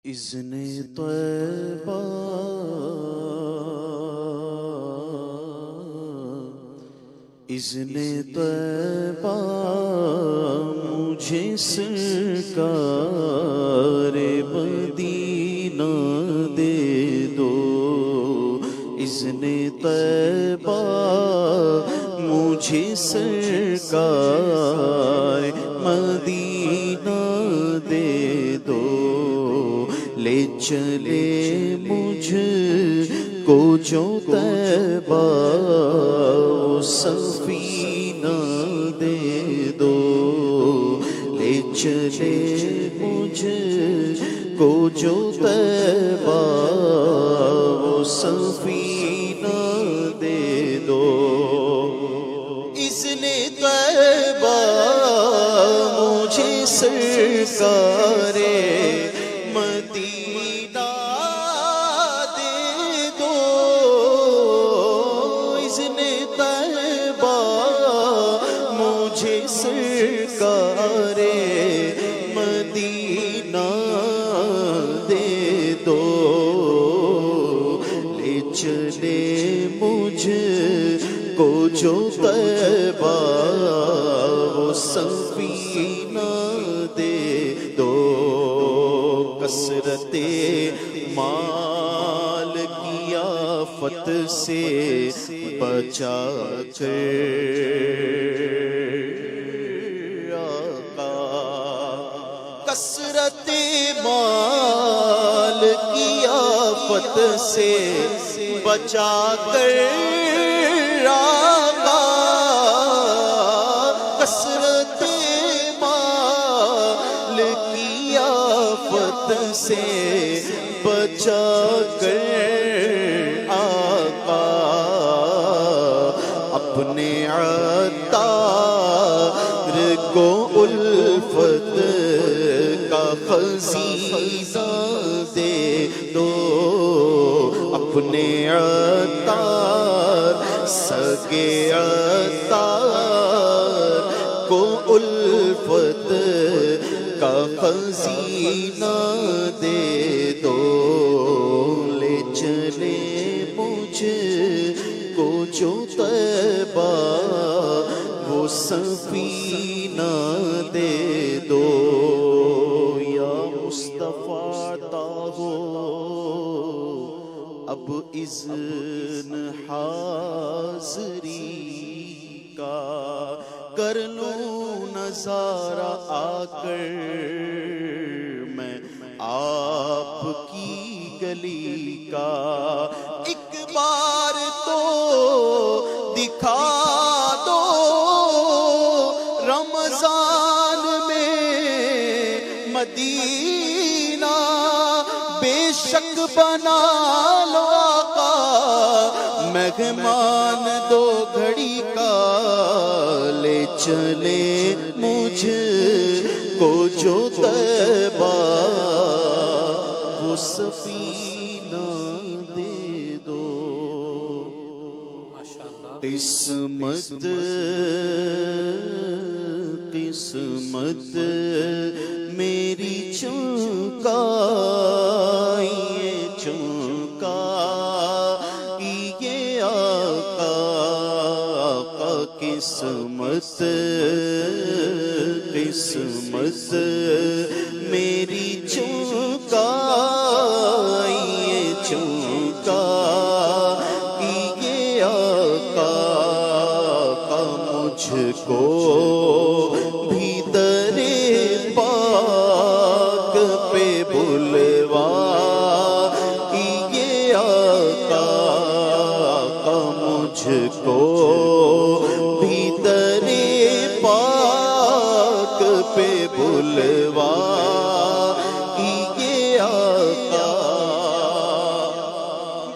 اذن طیبہ اذن طیبہ مجھے سرکار مدینہ دے دو، اذن طیبہ مجھے سرکار مدینہ دے دو، لے چلے مجھ کو جو طیبہ سفینہ دے دو، لے چلے مجھ کو جو طیبہ سفینہ دے دو، اذن طیبہ مجھے سرکار مدینہ دے دو، اذن طیبہ مجھے سرکار مدینہ دے دو، لے چلے مجھ کو جو طیبہ وہ سفینہ دے دو، کثرت مال کی آفت سے بچا کر آقا، کثرت مال کی آفت سے بچا کر آقا، کثرت مال کی آفت سے بچا کر آقا، اپنے عطار کو الفت کا خزینہ دے دو، اپنے عطار سگے عطار کو الفت کا خزینہ دے دو، لے چلے مجھ کو جو طیبہ وہ سفینہ دے دو، یا مصطفیٰ عطا ہو اب اذن حاضری کا، کر لوں نظارہ آ کر میں آپ کی گلی کا، ایک بار تو دکھا دو رمضان میں مدینہ، بے شک بنا لو آقا مہمان دو گھڑی کا، لے چلے مجھ کو جو طیبہ وہ سفینہ دے دو، قسمت قسمت میری چونکائیے چونکائیے آقا، آقا قسمت قسمت میری چونکائیے چونکائیے آقا، آقا مجھ کو بھی در پاک پہ بلوائیے آقا، آقا مجھ کو بھی در پاک پہ بلوائیے آقا،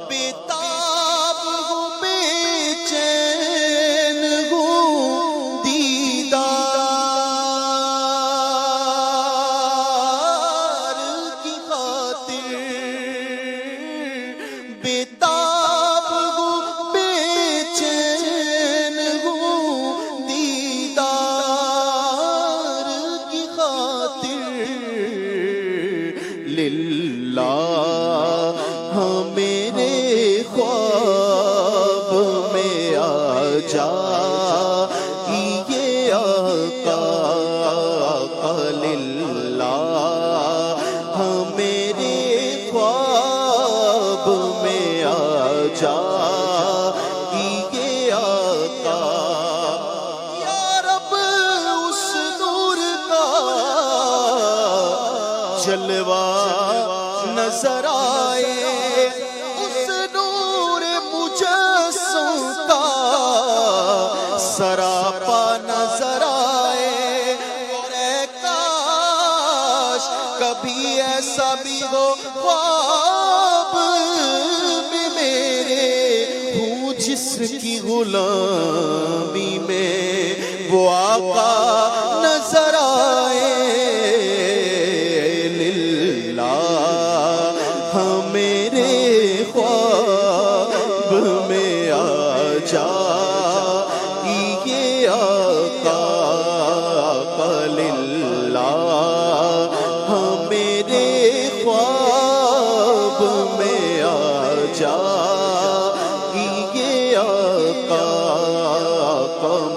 بیتاب ہوں بے چین ہوں دیدار کی خاطر، بیتاب ہوں بے چین ہاں میرے خواب میں آ جا یہ آقا للہ ہاں میرے خواب میں آ جا یہ آقا یا رب اس نور کا جلوہ نظر آئے اس نور مجسم کا سراپا نظر آئے اور اے کاش کبھی ایسا بھی ہو خواب میں میرے ہوں جس کی غلامی میں وہ آقا نظر آئے میرے خواب میں آ جا یہ آقا للہ ہاں میرے خواب میں آ جا یہ آقا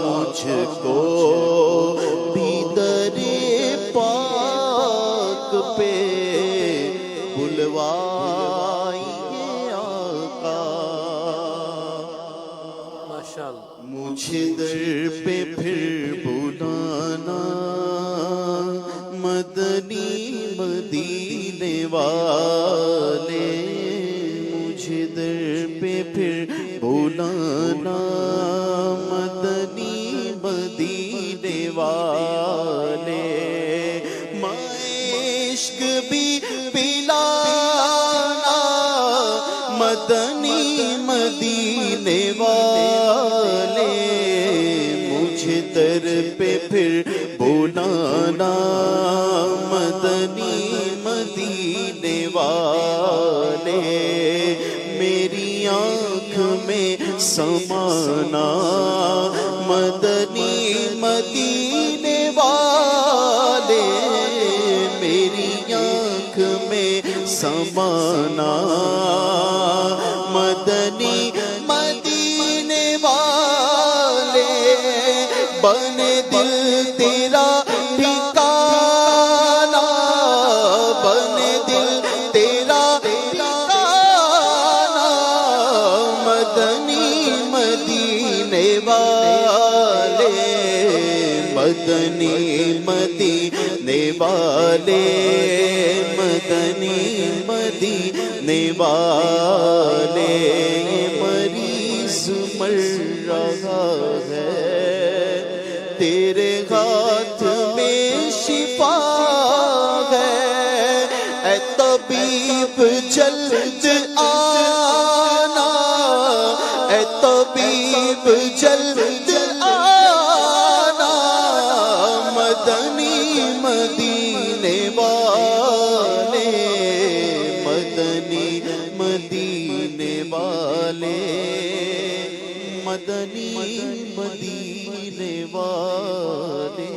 مجھ کو بھی در پاک پہ بلوائیے آقا مجھے در پہ پھر بلانا مدنی مدینے والے مجھے در پہ پھر بلانا مدنی مدینے والے عشق بھی پلانا مدنی مدینے والے مجھے در پہ پھر بلانا مدنی مدینے والے میری آنکھ میں سمانا مدنی مدینے والے میری آنکھ میں سمانا مدنی مدینے والے بنے دل تیرا ٹھکانا بنے دل تیرا ٹھکانا مدنی مدینے والے مدنی مدینے والے مدنی مدینے والے مریض مر رہا ہے تیرے ہاتھ میں شفا ہے اے طبیب جلد آنا اے طبیب جلد آنا مدنی مدینے والے مدنی مدینے والے مدنی مدینے والے